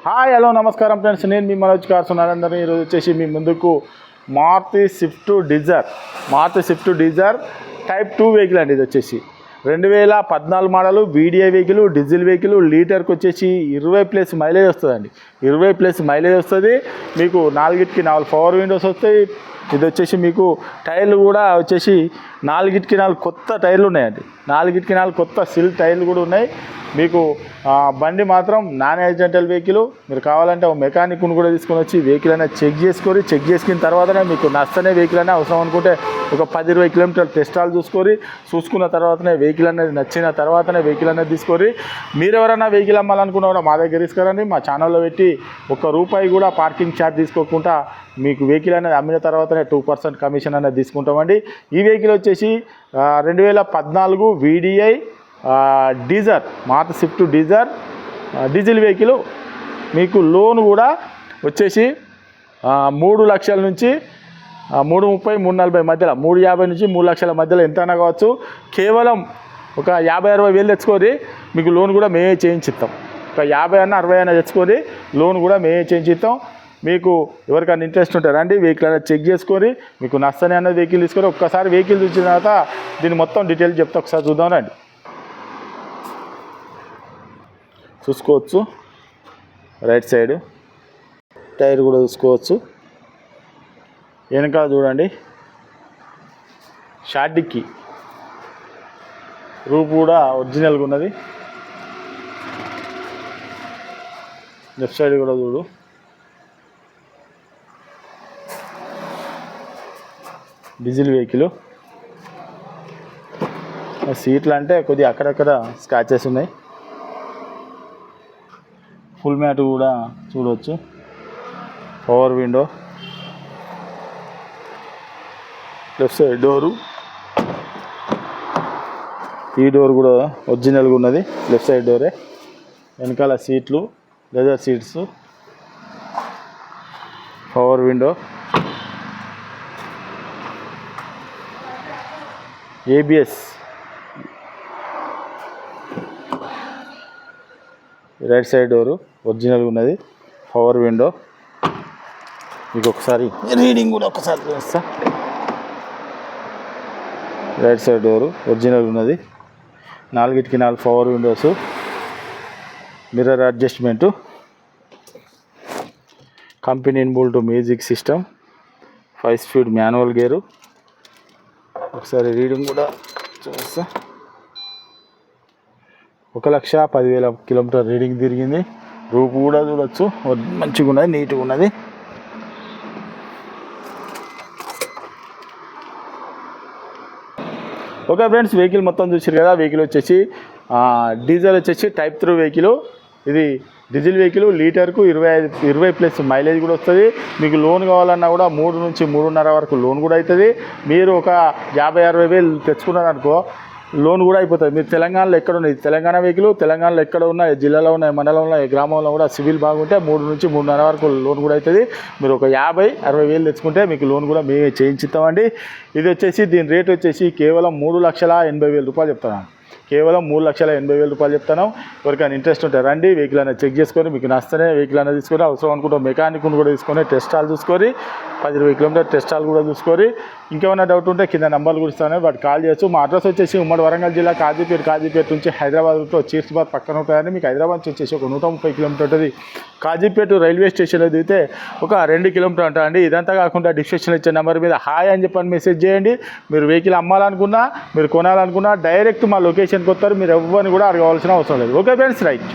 Hi hello నమస్కారం friends, నేను మీ Manoj cars Narender. ఈరోజు వచ్చేసి మీ ముందుకు Maruti swift dzire type 2 vehicle అండి. ఇది వచ్చేసి 2014 model VDI vehicle, diesel vehicle. లీటర్కి వచ్చేసి 20+ మైలేజ్ వస్తుందండి. 20+ మైలేజ్ వస్తుంది. మీకు 4కి 4 పవర్ విండోస్ వస్తాయి. ఇది వచ్చేసి మీకు టైర్లు కూడా వచ్చేసి 4కి 4 కొత్త టైర్లు ఉన్నాయండి. 4కి 4 కొత్త సిల్ టైర్లు కూడా ఉన్నాయి. మీకు బండి మాత్రం నాన్ యాక్సిడెంటల్ వెహికల్. మీరు కావాలంటే ఒక మెకానిక్ను కూడా తీసుకొని వచ్చి వెహికల్ అనేది చెక్ చేసుకున్న తర్వాతనే మీకు నచ్చనే వెహికల్ అనేది అవసరం అనుకుంటే ఒక 10-20 కిలోమీటర్లు టెస్టాలు చూసుకున్న తర్వాతనే వెహికల్ అనేది నచ్చిన తర్వాతనే వెహికల్ అనేది తీసుకొని మీరు ఎవరైనా వెహికల్ అమ్మాలనుకున్నా కూడా మా దగ్గర తీసుకురండి. మా ఛానల్లో పెట్టి ₹1 కూడా పార్కింగ్ ఛార్జ్ తీసుకోకుండా మీకు వెహికల్ అనేది అమ్మిన తర్వాతనే 2% కమిషన్ అనేది తీసుకుంటామండి. ఈ వెహికల్ వచ్చేసి 2014 VDI dzire, Maruti swift dzire diesel vehicle. మీకు లోన్ కూడా వచ్చేసి 3 లక్షల నుంచి 330, 340 మధ్యలో, 350 నుంచి 3 లక్షల మధ్యలో ఎంతైనా కావచ్చు. కేవలం ఒక 50-60 వేలు తెచ్చుకొని మీకు లోన్ కూడా మేమే చేయించిస్తాం. ఒక 50 అన్న 60 అన్న తెచ్చుకొని లోన్ కూడా మేమే చేయించిస్తాం. మీకు ఎవరికైనా ఇంట్రెస్ట్ ఉంటే రండి, వెహికల్ అనేది చెక్ చేసుకొని మీకు నచ్చని అన్నది వెహికల్ తీసుకొని ఒక్కసారి వెహికల్ చూసిన తర్వాత దీన్ని మొత్తం డీటెయిల్స్ చెప్తే ఒకసారి చూద్దాం రండి. చూసుకోవచ్చు, రైట్ సైడ్ టైర్ కూడా చూసుకోవచ్చు. వెనకాల చూడండి, షార్ట్ డిక్కీ రూప్ కూడా ఒరిజినల్గా ఉన్నది. లెఫ్ట్ సైడ్ కూడా చూడు, డీజిల్ వెహికల్. సీట్లు అంటే కొద్దిగా అక్కడక్కడ స్క్రాచెస్ ఉన్నాయి. ఫుల్ మ్యాట్ కూడా చూడవచ్చు. Power window, left side door, ఈ డోర్ కూడా ఒరిజినల్గా ఉన్నది, లెఫ్ట్ సైడ్ డోరే. వెనకాల సీట్లు leather seats, power window, ABS, right side door ఒరిజినల్గా ఉన్నది, పవర్ విండో. మీకు ఒకసారి రీడింగ్ కూడా ఒకసారి చూస్తా. రైట్ సైడ్ డోరు ఒరిజినల్ ఉన్నది, 4కి 4 power Windows, mirror adjustment, company inbuilt music system, 5 speed manual gear. ఒకసారి రీడింగ్ కూడా చూస్తా. 1,10,000 కిలోమీటర్ రీడింగ్ తిరిగింది. రూపు కూడా చూడవచ్చు, మంచిగా ఉన్నది, నీట్గా ఉన్నది. ఓకే ఫ్రెండ్స్, వెహికల్ మొత్తం చూసారు కదా. వెహికల్ వచ్చేసి డీజిల్ వచ్చేసి టైప్ 3 వెహికల్. ఇది డీజిల్ వెహికల్. లీటర్కు 20+ మైలేజ్ కూడా వస్తుంది. మీకు లోన్ కావాలన్నా కూడా 3 నుంచి 3.5 వరకు లోన్ కూడా అవుతుంది. మీరు ఒక 50-60 వేలు తెచ్చుకున్నారనుకో లోన్ కూడా అయిపోతుంది. మీరు తెలంగాణలో ఎక్కడ ఉన్నది, తెలంగాణ వెహికల్, తెలంగాణలో ఎక్కడ ఉన్నాయి, జిల్లాలో ఉన్నాయి, మండలంలో, గ్రామంలో కూడా సివిల్ బాగుంటే 3 నుంచి 3.5 వరకు లోన్ కూడా అవుతుంది. మీరు ఒక 50-60 వేలు తెచ్చుకుంటే మీకు లోన్ కూడా మేమే చేయించిస్తామండి. ఇది వచ్చేసి దీని రేట్ వచ్చేసి కేవలం ₹3,80,000 చెప్తున్నాను. కేవలం ₹3,80,000 చెప్తాను. ఎవరికైనా ఇంట్రెస్ట్ ఉంటే రండి, వెహికల్ అనేది చెక్ చేసుకొని మీకు నచ్చనే వెహికల్ అనేది తీసుకొని అవసరం అనుకుంటే మెకానిక్ను కూడా తీసుకొని టెస్టాలు చూసుకొని 10-20 కిలోమీటర్ టెస్టాలు కూడా చూసుకొని ఇంకేమైనా డౌట్ ఉంటే కింద నెంబర్లు కూడా ఇస్తాను, వాటి కాల్ చేయొచ్చు. మా అడ్రస్ వచ్చేసి ఉమ్మడి వరంగల్ జిల్లా కాజీపేట నుంచి హైదరాబాద్ రూట్లో చీర్స్బాద్ పక్కన ఉంటాయని. మీకు హైదరాబాద్ నుంచి వచ్చేసి ఒక 130 కిలోమీటర్ ఉంటుంది. కాజీపేట రైల్వే స్టేషన్లో దిగితే ఒక 2 కిలోమీటర్ ఉంటుందండి. ఇదంతా కాకుండా డిస్క్రిప్షన్లో ఇచ్చే నెంబర్ మీద హాయ్ అని చెప్పని మెసేజ్ చేయండి. మీరు వెహికల్ అమ్మాలనుకున్నా, మీరు కొనాలనుకున్నా డైరెక్ట్ మా లొకేషన్కి వస్తారు. మీరు ఎవ్వరిని కూడా అడగవలసిన అవసరం లేదు. Okay friends, right.